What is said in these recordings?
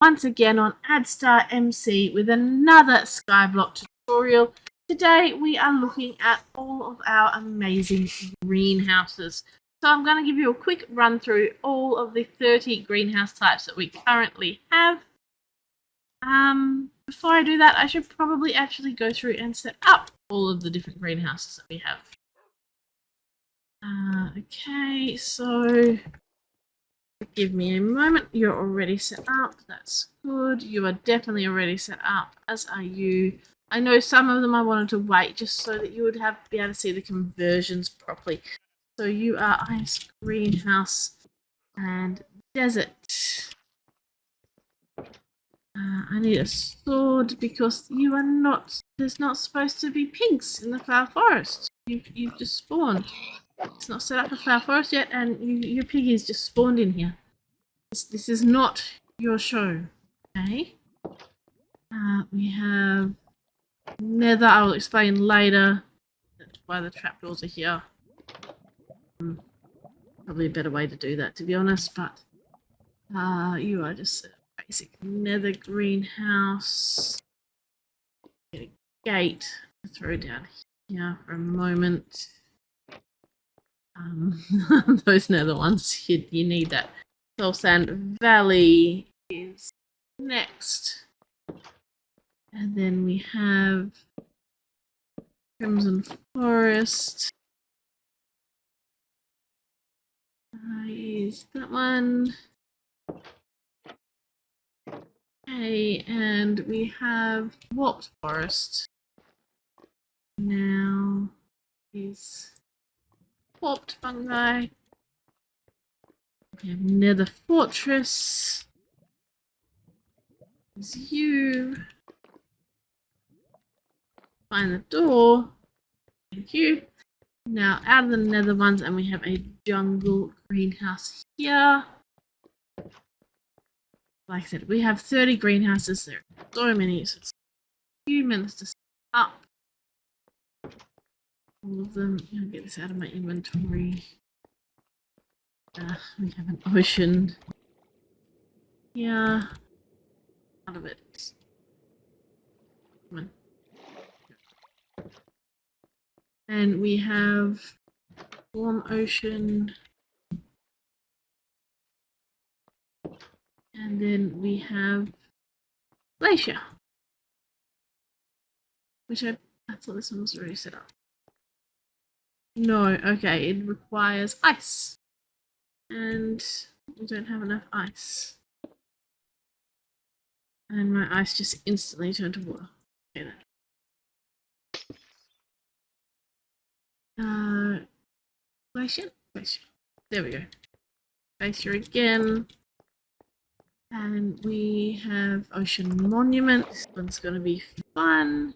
once again on AddstarMC with another Skyblock tutorial. Today we are looking at all of our amazing greenhouses. So I'm going to give you a quick run through all of the 30 greenhouse types that we currently have. Before I do that, I should probably actually go through and set up all of the different greenhouses that we have. Okay, so give me a moment. You're already set up. That's good. You are definitely already set up, as are you. I know some of them I wanted to wait just so that you would be able to see the conversions properly. So you are ice, greenhouse, and desert. I need a sword because you are not. There's not supposed to be pigs in the flower forest. You've just spawned. It's not set up for flower forest yet, and your piggies just spawned in here. This is not your show. Okay. We have nether. I will explain later. That's why the trapdoors are here. Probably a better way to do that, to be honest. But you are just a basic nether greenhouse. Get a gate to throw down here for a moment. Those nether ones, you need that. Soul Sand Valley is next. And then we have Crimson Forest. Is that one. Okay, and we have Warped Forest. Now is Warped Fungi. We have Nether Fortress. There's you. Find the door. Thank you. Now out of the nether ones, and we have a jungle greenhouse here. Like I said, we have 30 greenhouses. There are so many, so it's a few minutes to set up all of them. I'll get this out of my inventory. We have an ocean here. Out of it. Come on. And we have warm ocean. And then we have glacier. Which I thought this one was already set up. No, okay, it requires ice. And we don't have enough ice. And my ice just instantly turned to water. Okay then. Glacier? Glacier. There we go. Glacier again. And we have Ocean Monument. This one's going to be fun.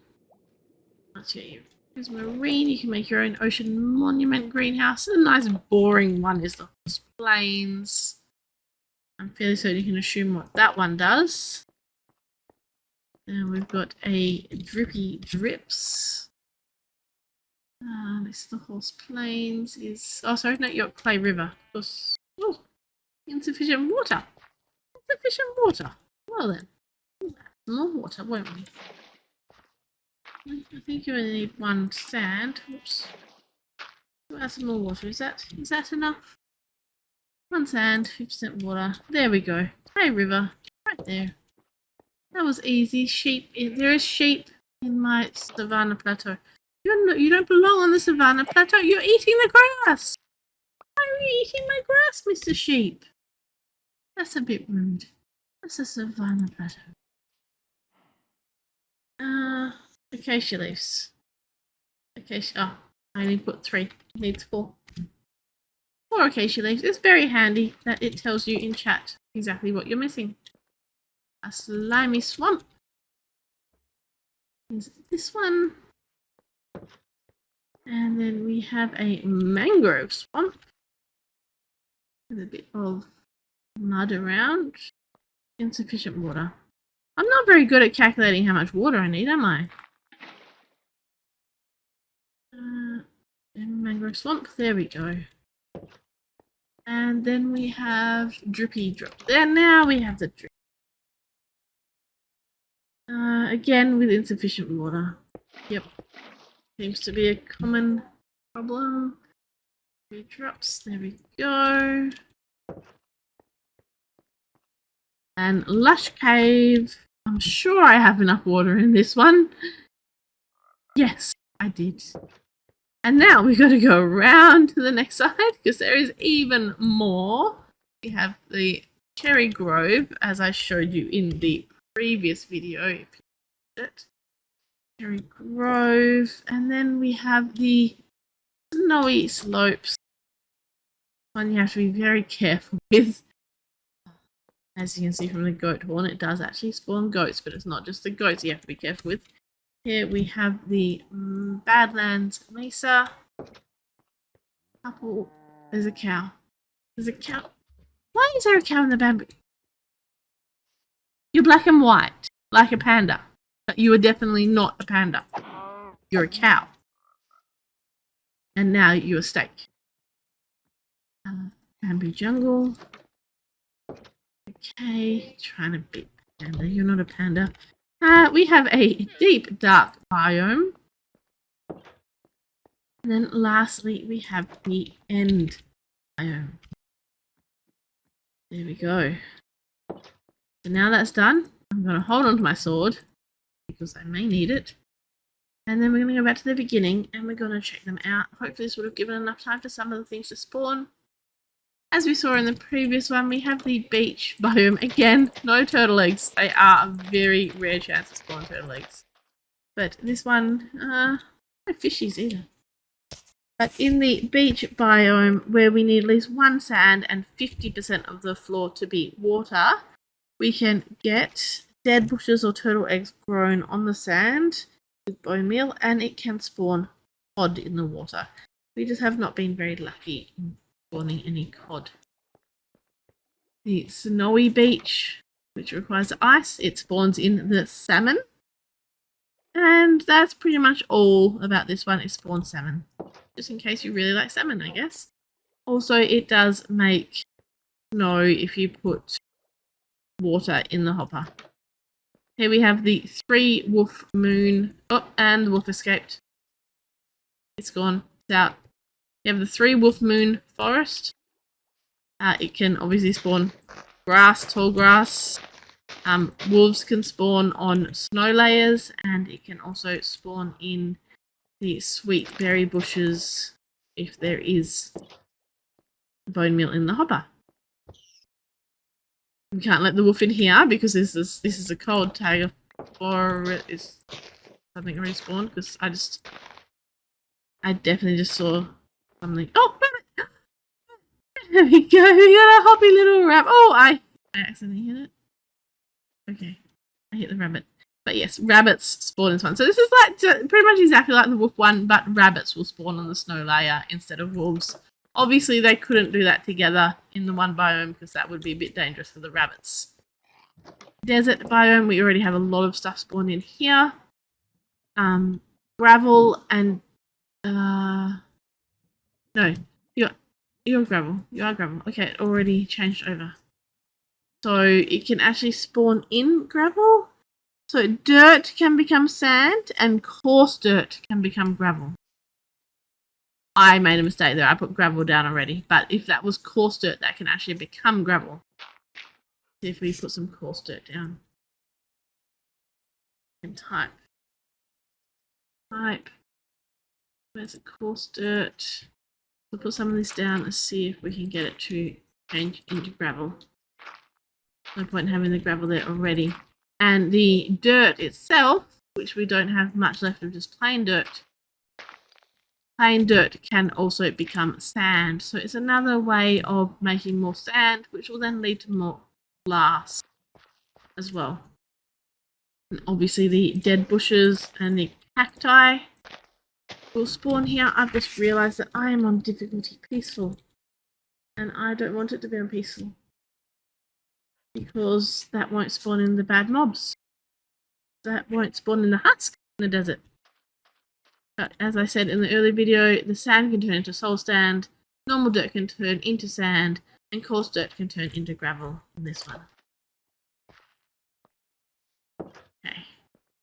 Here's Marine. You can make your own Ocean Monument greenhouse. A nice boring one is the Horse Plains. I'm fairly certain you can assume what that one does. And we've got a Drippy Drips. This is the Horse Plains. Oh, sorry, no, you're Clay River. Of course. Oh, insufficient water. Insufficient water. Well then, more water, won't we? I think you only need one sand. Oops. We'll add some more water. Is that enough? One sand, 50% water. There we go. Clay River, right there. That was easy. Sheep. There is sheep in my savanna plateau. You don't belong on the savanna plateau. You're eating the grass. Why are you eating my grass, Mr. Sheep? That's a bit rude. That's a savanna plateau. Acacia leaves. Acacia. Oh, I only put 3. It needs 4. 4 acacia leaves. It's very handy that it tells you in chat exactly what you're missing. A slimy swamp. Is this one? And then we have a mangrove swamp with a bit of mud around. Insufficient water. I'm not very good at calculating how much water I need, am I? Mangrove swamp. There we go. And then we have Drippy Drop. There, now we have the drip. Again, with insufficient water. Yep. Seems to be a common problem. 3 drops. There we go. And Lush Cave. I'm sure I have enough water in this one. Yes, I did. And now we've got to go around to the next side because there is even more. We have the Cherry Grove, as I showed you in the previous video, if you watched it. Cherry Grove. And then we have the Snowy Slopes. One you have to be very careful with. As you can see from the goat horn, it does actually spawn goats, but it's not just the goats you have to be careful with. Here we have the Badlands Mesa. Couple. There's a cow. There's a cow. Why is there a cow in the bamboo? You're black and white, like a panda. But you are definitely not a panda. You're a cow. And now you're a steak. Bamboo jungle. Okay, trying to beat panda. You're not a panda. We have a deep dark biome. And then lastly, we have the end biome. There we go. So now that's done, I'm going to hold on to my sword because I may need it. And then we're going to go back to the beginning and we're going to check them out. Hopefully this would have given enough time for some of the things to spawn. As we saw in the previous one, we have the beach biome. Again, no turtle eggs. They are a very rare chance to spawn turtle eggs. But this one, no fishies either. But in the beach biome, where we need at least 1 sand and 50% of the floor to be water, we can get dead bushes or turtle eggs grown on the sand with bone meal, and it can spawn cod in the water. We just have not been very lucky in spawning any cod. The snowy beach, which requires ice, it spawns in the salmon. And that's pretty much all about this one. It spawns salmon. Just in case you really like salmon, I guess. Also, it does make snow if you put water in the hopper. Here we have the 3 wolf moon. Oh, and the wolf escaped. It's gone. It's out. You have the 3 wolf moon forest. It can obviously spawn grass, tall grass. Wolves can spawn on snow layers, and it can also spawn in the sweet berry bushes if there is bone meal in the hopper. We can't let the wolf in here because this is a cold tag for it is something already spawned because I definitely just saw something. Oh, rabbit! There we go. We got a hoppy little rabbit. Oh, I accidentally hit it. Okay, I hit the rabbit. But yes, rabbits spawn in this one. So this is like pretty much exactly like the wolf one, but rabbits will spawn on the snow layer instead of wolves. Obviously, they couldn't do that together in the one biome because that would be a bit dangerous for the rabbits. Desert biome, we already have a lot of stuff spawned in here. Gravel and no, you're gravel. You are gravel. Okay, it already changed over. So it can actually spawn in gravel. So dirt can become sand and coarse dirt can become gravel. I made a mistake there. I put gravel down already. But if that was coarse dirt, that can actually become gravel. See if we put some coarse dirt down. And type. Where's the coarse dirt? We'll put some of this down and see if we can get it to change into gravel. No point in having the gravel there already. And the dirt itself, which we don't have much left of just plain dirt. Plain dirt can also become sand. So it's another way of making more sand, which will then lead to more glass as well. And obviously the dead bushes and the cacti will spawn here. I've just realised that I am on difficulty peaceful. And I don't want it to be on peaceful. Because that won't spawn in the bad mobs. That won't spawn in the husk in the desert. But as I said in the earlier video, the sand can turn into soul sand, normal dirt can turn into sand, and coarse dirt can turn into gravel in this one. Okay.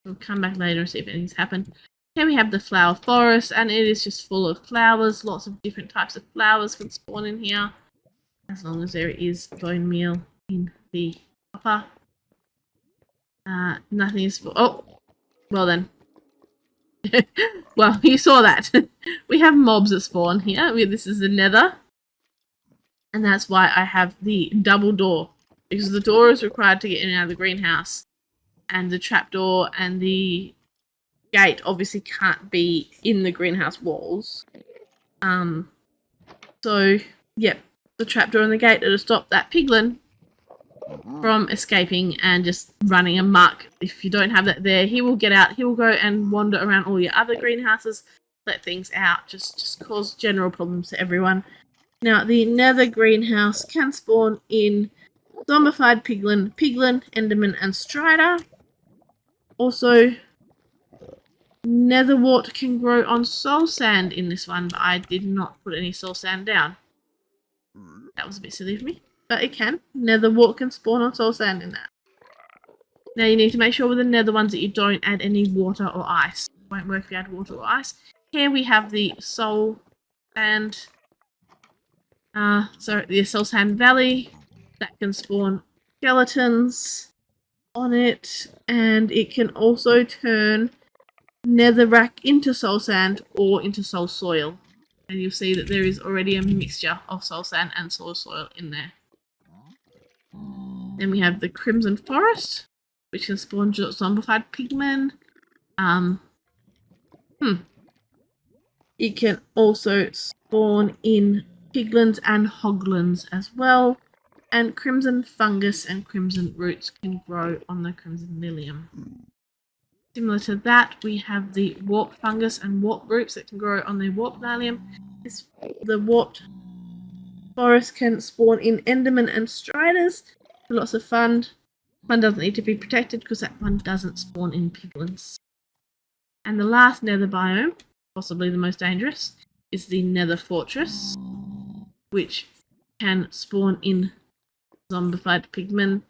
We'll come back later and see if anything's happened. Here we have the flower forest, and it is just full of flowers. Lots of different types of flowers can spawn in here, as long as there is bone meal in the hopper. Nothing is... Oh! Well then. Well, you saw that. We have mobs that spawn here. This is the nether. And that's why I have the double door. Because the door is required to get in and out of the greenhouse. And the trapdoor and the gate obviously can't be in the greenhouse walls. So, yep. The trapdoor and the gate are to stop that piglin from escaping and just running amok. If you don't have that there, he will get out. He will go and wander around all your other greenhouses, let things out, just cause general problems to everyone. Now, the nether greenhouse can spawn in zombified piglin, enderman, and strider. Also, netherwort can grow on soul sand in this one, but I did not put any soul sand down. That was a bit silly of me. But it can. Netherwort can spawn on soul sand in that. Now you need to make sure with the nether ones that you don't add any water or ice. It won't work if you add water or ice. Here we have the soul sand. The soul sand valley that can spawn skeletons on it, and it can also turn netherrack into soul sand or into soul soil. And you'll see that there is already a mixture of soul sand and soul soil in there. Then we have the Crimson Forest, which can spawn zombified pigmen. It can also spawn in piglins and hoglins as well. And Crimson Fungus and Crimson Roots can grow on the Crimson Lilium. Similar to that, we have the Warp Fungus and Warp Roots that can grow on the Warp Lilium. The Warped Forest can spawn in Enderman and Striders. Lots of fun. One doesn't need to be protected because that one doesn't spawn in piglins. And the last nether biome, possibly the most dangerous, is the Nether Fortress, which can spawn in zombified pigmen.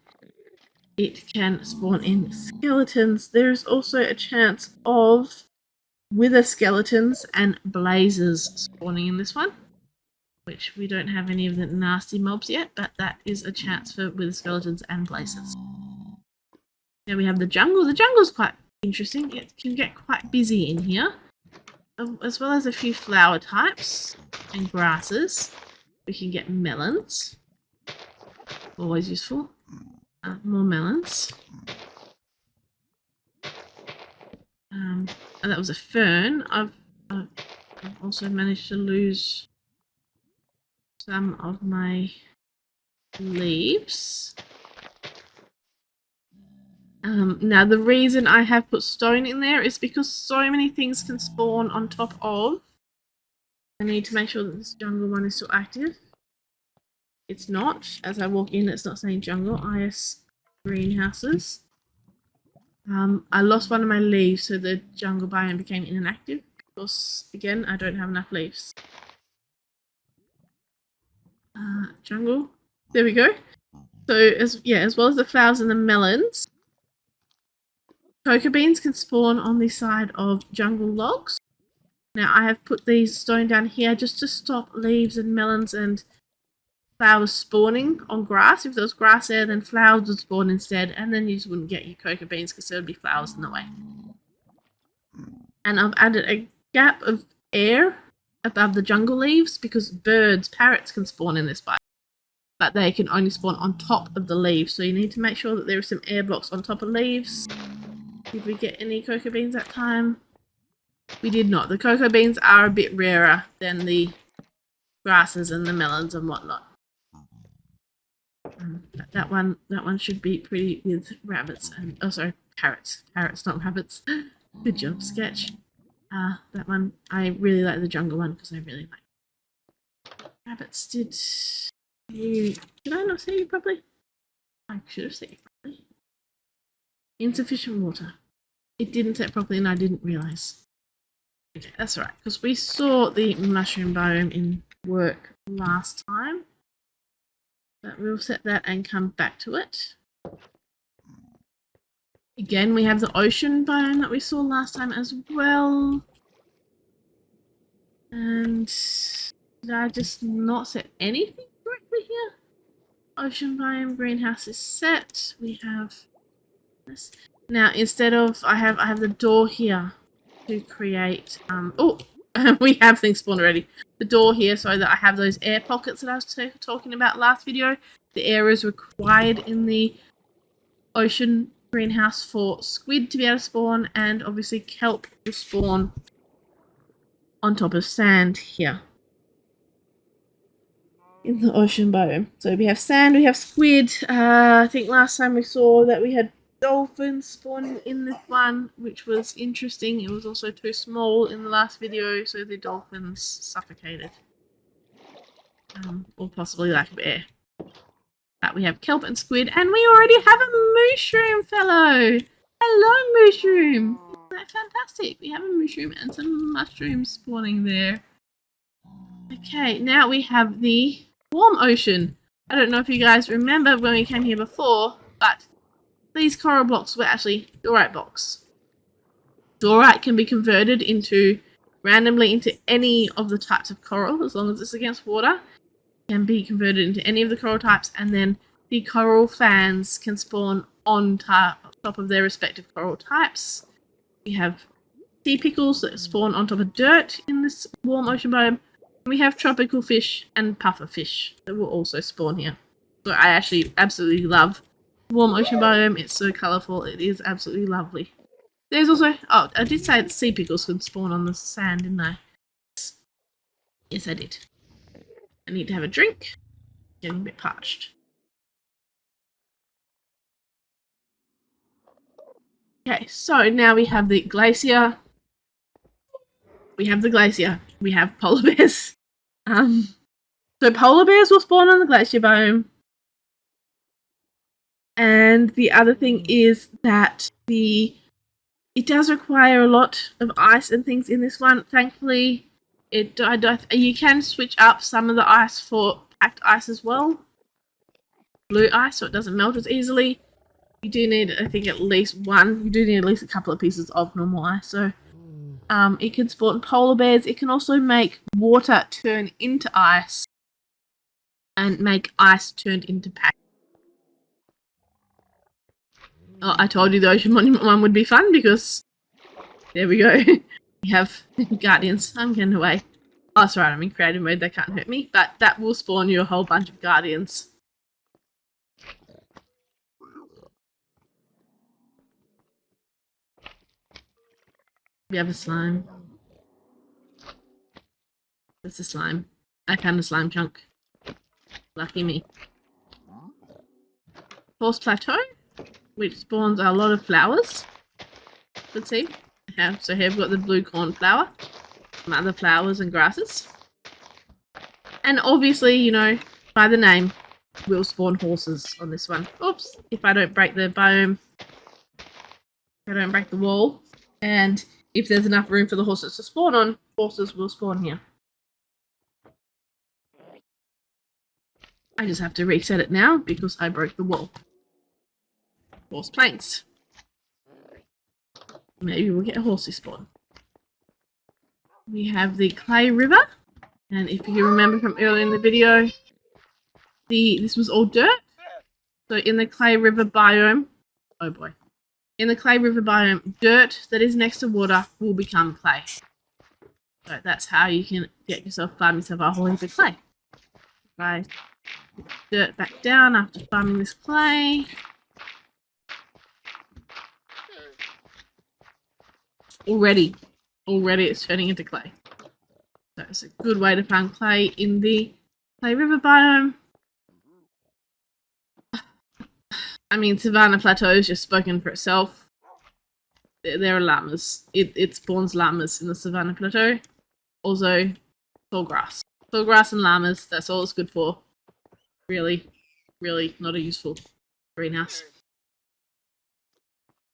It can spawn in skeletons. There's also a chance of wither skeletons and blazes spawning in this one, which we don't have any of the nasty mobs yet, but that is a chance for wither skeletons and blazes. Now we have the jungle. The jungle's quite interesting. It can get quite busy in here, as well as a few flower types and grasses. We can get melons. Always useful. More melons. And that was a fern. I've also managed to lose some of my leaves. Now the reason I have put stone in there is because so many things can spawn on top of. I need to make sure that this jungle one is still active. It's not. As I walk in, it's not saying jungle. IS greenhouses. I lost one of my leaves, so the jungle biome became inactive. Because, again, I don't have enough leaves. Jungle. There we go. So, as well as the flowers and the melons, cocoa beans can spawn on the side of jungle logs. Now, I have put these stone down here just to stop leaves and melons and flowers spawning on grass. If there was grass there, then flowers would spawn instead, and then you just wouldn't get your cocoa beans because there would be flowers in the way. And I've added a gap of air above the jungle leaves because birds, parrots can spawn in this biome, but they can only spawn on top of the leaves. So you need to make sure that there are some air blocks on top of leaves. Did we get any cocoa beans that time? We did not. The cocoa beans are a bit rarer than the grasses and the melons and whatnot. That one should be pretty with rabbits and parrots. Parrots, not rabbits. Good job, Sketch. That one, I really like the jungle one because I really like rabbits. Did I not say you properly? I should have said you properly. Insufficient water. It didn't set properly and I didn't realise. Okay, that's right, because we saw the mushroom biome in work last time. But we'll set that and come back to it. Again, we have the ocean biome that we saw last time as well. And did I just not set anything correctly here? Ocean biome greenhouse is set. We have this. Now instead of I have the door here to create we have things spawned already. The door here so that I have those air pockets that I was talking about last video. The air is required in the ocean greenhouse for squid to be able to spawn, and obviously kelp will spawn on top of sand here in the ocean biome. So we have sand, we have squid. I think last time we saw that we had dolphins spawning in this one, which was interesting. It was also too small in the last video, so the dolphins suffocated. Or possibly lack of air. But we have kelp and squid, and we already have a mushroom fellow! Hello, mushroom! Isn't that fantastic? We have a mushroom and some mushrooms spawning there. Okay, now we have the warm ocean. I don't know if you guys remember when we came here before, but these coral blocks were actually diorite blocks. Diorite can be converted randomly into any of the types of coral, as long as it's against water. It can be converted into any of the coral types, and then the coral fans can spawn on top of their respective coral types. We have sea pickles that spawn on top of dirt in this warm ocean biome. We have tropical fish and puffer fish that will also spawn here. So I actually absolutely love the warm ocean biome. It's so colourful. It is absolutely lovely. There's also... oh, I did say that sea pickles could spawn on the sand, didn't I? Yes, I did. I need to have a drink. Getting a bit parched. Okay, so now we have the glacier. We have the glacier. We have polar bears. So polar bears will spawn on the glacier biome. And the other thing is that it does require a lot of ice and things in this one. Thankfully, you can switch up some of the ice for packed ice as well. Blue ice, so it doesn't melt as easily. You do need, I think, at least a couple of pieces of normal ice. So it can spawn polar bears. It can also make water turn into ice and make ice turned into pack. Oh, I told you the Ocean Monument one would be fun because there we go. We have guardians. I'm getting away. Oh, that's right. I'm in creative mode. They can't hurt me. But that will spawn you a whole bunch of guardians. We have a slime. That's a slime. I found a slime chunk. Lucky me. Horse Plateau, which spawns a lot of flowers. Let's see. So here we've got the blue cornflower, some other flowers and grasses. And obviously, you know, by the name, we'll spawn horses on this one. Oops, if I don't break the biome, if I don't break the wall, and if there's enough room for the horses to spawn on, horses will spawn here. I just have to reset it now because I broke the wall. Horse planks. Maybe we'll get a horsey spawn. We have the clay river, and if you remember from earlier in the video, this was all dirt. So in the clay river biome, oh boy, in the clay river biome, dirt that is next to water will become clay. So that's how you can farm yourself a whole heap of clay. Right, dirt back down after farming this clay. Already it's turning into clay. So it's a good way to farm clay in the clay river biome. I mean, Savannah Plateau is just spoken for itself. There are llamas. It spawns llamas in the Savannah Plateau. Also, tall grass. Tall grass and llamas, that's all it's good for. Really not a useful greenhouse.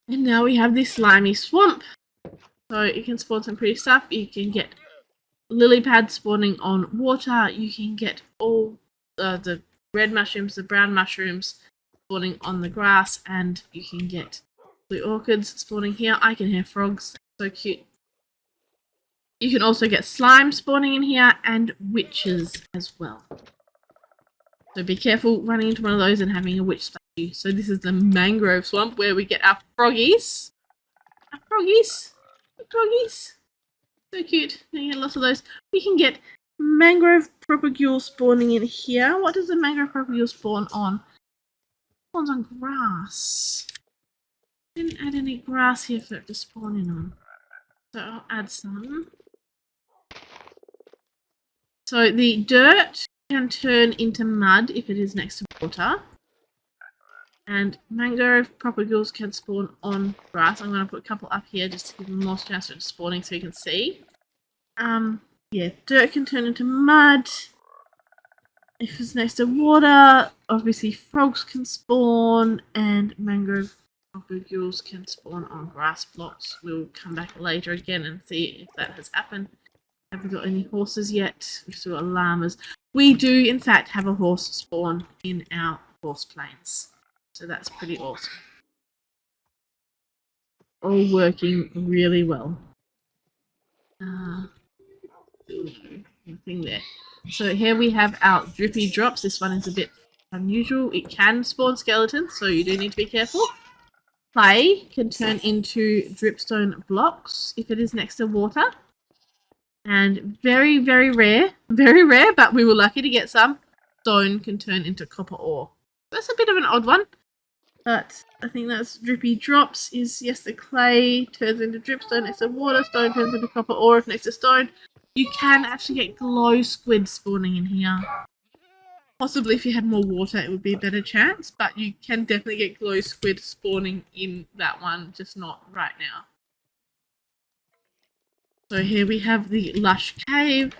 And now we have this slimy swamp. So you can spawn some pretty stuff. You can get lily pads spawning on water. You can get all the red mushrooms, the brown mushrooms spawning on the grass, and you can get The orchids spawning here. I can hear frogs. So cute. You can also get slime spawning in here and witches as well. So be careful running into one of those and having a witch spot you. So this is the mangrove swamp where we get our froggies. Our froggies. Froggies. So cute. You get lots of those. We can get mangrove propagule spawning in here. What does the mangrove propagule spawn on? Spawns on grass. Didn't add any grass here for it to spawn in on. So I'll add some. So the dirt can turn into mud if it is next to water. And mangrove propagules can spawn on grass. I'm going to put a couple up here just to give them more chance of spawning so you can see. Yeah, dirt can turn into mud. If it's next to water, obviously frogs can spawn, and mangrove propagules can spawn on grass blocks. We'll come back later again and see if that has happened. Haven't got any horses yet. We've still got llamas. We do, in fact, have a horse spawn in our horse plains. So that's pretty awesome. All working really well. Nothing there. So here we have our drippy drops. This one is a bit unusual. It can spawn skeletons, so you do need to be careful. Clay can turn into dripstone blocks if it is next to water. And very, very rare, but we were lucky to get some. Stone can turn into copper ore. That's a bit of an odd one, but I think that's drippy drops. Is yes, the clay turns into dripstone next to water. Stone turns into copper ore if next to stone. You can actually get glow squid spawning in here. Possibly if you had more water, it would be a better chance, but you can definitely get glow squid spawning in that one, just not right now. So here we have the lush cave,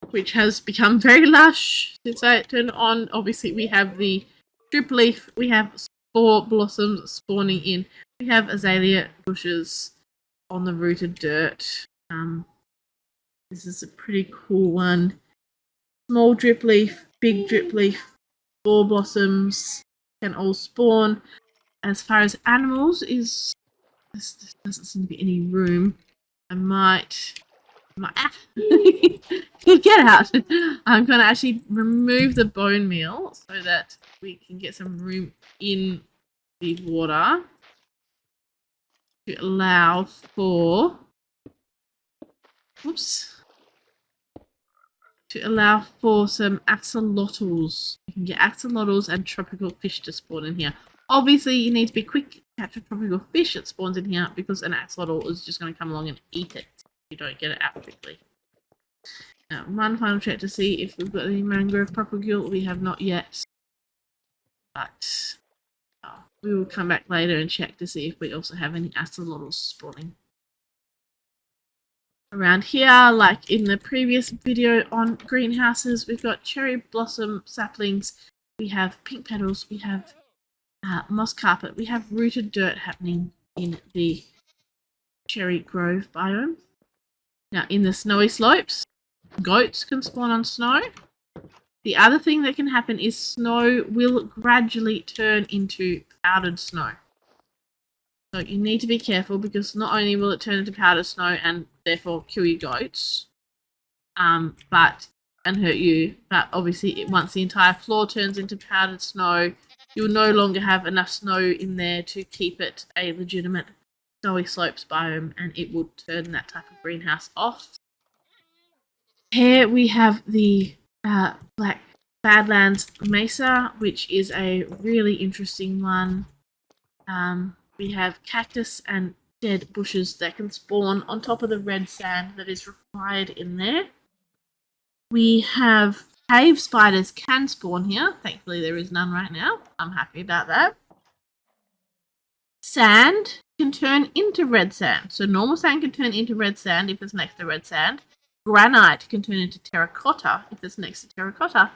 which has become very lush since I turned it on. Obviously, we have the drip leaf, we have spore blossoms spawning in, we have azalea bushes on the rooted dirt. This is a pretty cool one. Small drip leaf, big drip leaf, spore blossoms can all spawn. As far as animals is, there doesn't seem to be any room. I might get out. I'm going to actually remove the bone meal so that we can get some room in the water to allow for some axolotls. You can get axolotls and tropical fish to spawn in here. Obviously, you need to be quick to catch a tropical fish that spawns in here because an axolotl is just going to come along and eat it if you don't get it out quickly. Now, one final check to see if we've got any mangrove propagule. We have not yet, but we will come back later and check to see if we also have any axolotls spawning. Around here, like in the previous video on greenhouses, we've got cherry blossom saplings, we have pink petals, we have moss carpet, we have rooted dirt happening in the cherry grove biome. Now in the snowy slopes, goats can spawn on snow. The other thing that can happen is snow will gradually turn into powdered snow. So you need to be careful because not only will it turn into powdered snow and therefore kill your goats, and hurt you, but obviously once the entire floor turns into powdered snow, you'll no longer have enough snow in there to keep it a legitimate snowy slopes biome, and it will turn that type of greenhouse off. Here we have the Black Badlands Mesa, which is a really interesting one. We have cactus and dead bushes that can spawn on top of the red sand that is required in there. We have cave spiders can spawn here. Thankfully there is none right now. I'm happy about that. Sand can turn into red sand. So normal sand can turn into red sand if it's next to red sand. Granite can turn into terracotta if it's next to terracotta.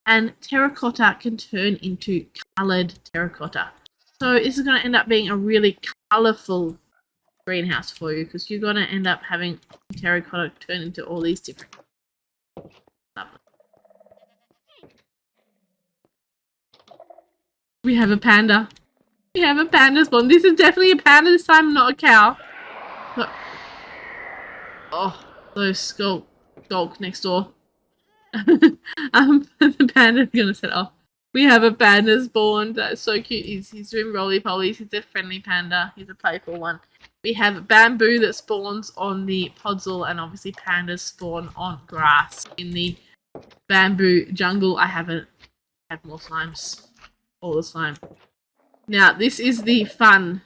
And terracotta can turn into coloured terracotta. So this is going to end up being a really colourful greenhouse for you because you're going to end up having terracotta turn into all these different stuff. We have a panda. We have a panda spawn. This is definitely a panda this time, not a cow. But, oh, those skulk next door. The panda's gonna set off. We have a panda spawn. That's so cute. He's doing roly-polies. He's a friendly panda. He's a playful one. We have bamboo that spawns on the podzol, and obviously pandas spawn on grass in the bamboo jungle. I haven't had more slimes. All the slime. Now, this is the fun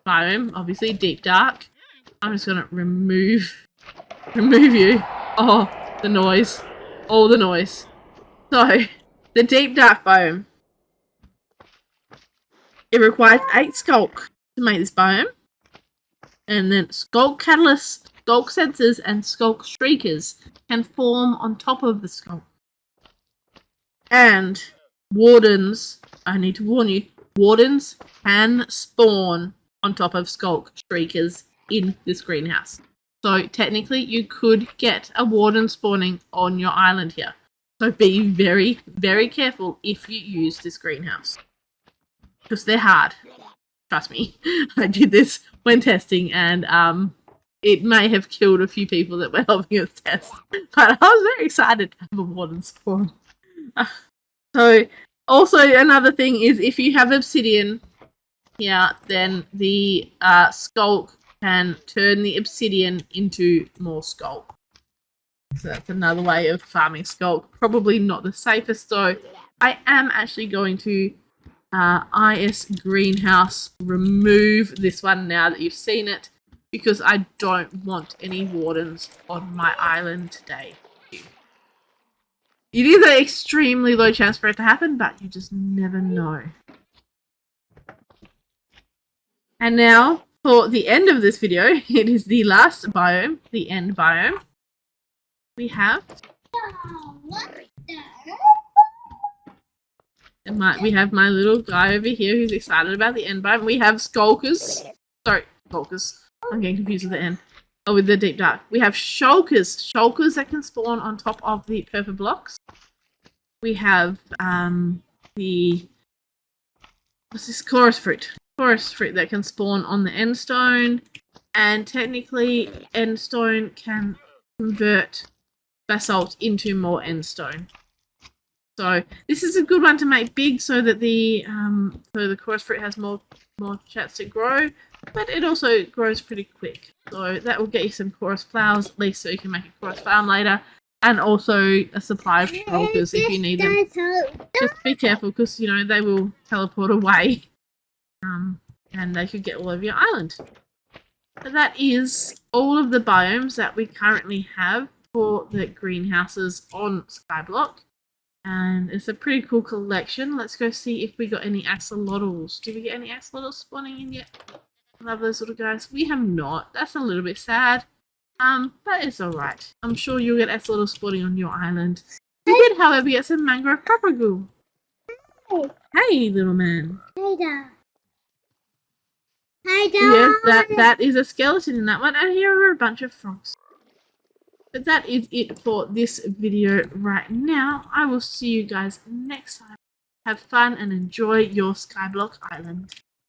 biome. Obviously, deep dark. I'm just gonna remove you. Oh, the noise. All the noise. So, the deep dark biome. It requires 8 skulk to make this biome. And then skulk catalysts, skulk sensors, and skulk streakers can form on top of the skulk. And wardens, I need to warn you, wardens can spawn on top of skulk streakers in this greenhouse. So technically you could get a warden spawning on your island here. So be very, very careful if you use this greenhouse. Because they're hard. Trust me. I did this when testing, and it may have killed a few people that were helping us test. But I was very excited to have a warden spawn. So also another thing is if you have obsidian here, then the skulk can turn the obsidian into more skulk. So that's another way of farming skulk. Probably not the safest though. I am actually going to IS greenhouse remove this one now that you've seen it, because I don't want any wardens on my island today. It is an extremely low chance for it to happen, but you just never know. And now for the end of this video, it is the last biome, the end biome. We have we have my little guy over here who's excited about the end biome. We have skulkers. Sorry, skulkers. I'm getting confused with the end. Oh, with the deep dark. We have shulkers. Shulkers that can spawn on top of the purple blocks. We have the... what's this? Chorus fruit. Chorus fruit that can spawn on the end stone. And technically, end stone can convert basalt into more end stone. So this is a good one to make big, so that the chorus fruit has more chance to grow, but it also grows pretty quick. So that will get you some chorus flowers at least, so you can make a chorus farm later, and also a supply of shulkers if you need them. Just be careful, because you know they will teleport away, and they could get all over your island. But that is all of the biomes that we currently have for the greenhouses on Skyblock. And it's a pretty cool collection. Let's go see if we got any axolotls. Did we get any axolotls spawning in yet? I love those little guys. We have not. That's a little bit sad. But it's alright. I'm sure you'll get axolotls spawning on your island. We did, however, get some mangrove papragoo. Hey, little man. Hey, Dad. Hey, Dad. Yes, that is a skeleton in that one. And here are a bunch of frogs. But that is it for this video right now. I will see you guys next time. Have fun and enjoy your Skyblock Island.